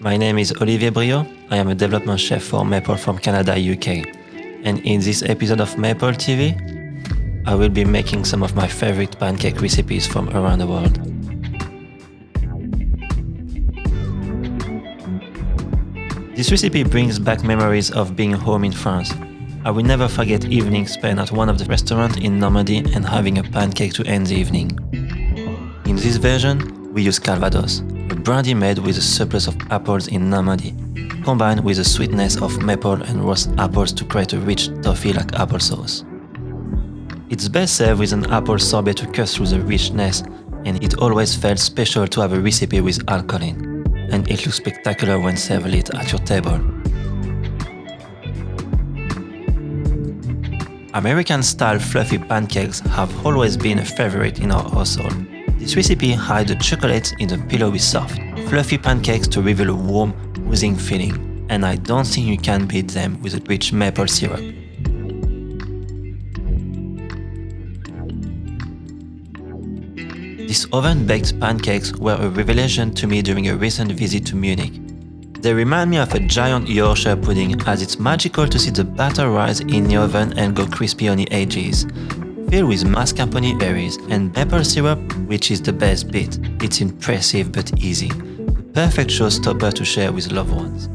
My name is Olivier Briault. I am a development chef for Maple from Canada, UK. And in this episode of Maple TV, I will be making some of my favorite pancake recipes from around the world. This recipe brings back memories of being home in France. I will never forget evenings spent at one of the restaurants in Normandy and having a pancake to end the evening. In this version, we use Calvados, a brandy made with a surplus of apples in Normandy, combined with the sweetness of maple and roast apples to create a rich toffee like applesauce. It's best served with an apple sorbet to cut through the richness, and it always felt special to have a recipe with alcohol in, and it looks spectacular when served lit at your table. American-style fluffy pancakes have always been a favorite in our household. This recipe hides the chocolate in the pillowy soft, fluffy pancakes to reveal a warm, oozing feeling, and I don't think you can beat them with a rich maple syrup. These oven-baked pancakes were a revelation to me during a recent visit to Munich. They remind me of a giant Yorkshire pudding, as it's magical to see the batter rise in the oven and go crispy on the edges. Filled with mascarpone berries and maple syrup, which is the best bit. It's impressive but easy. The perfect showstopper to share with loved ones.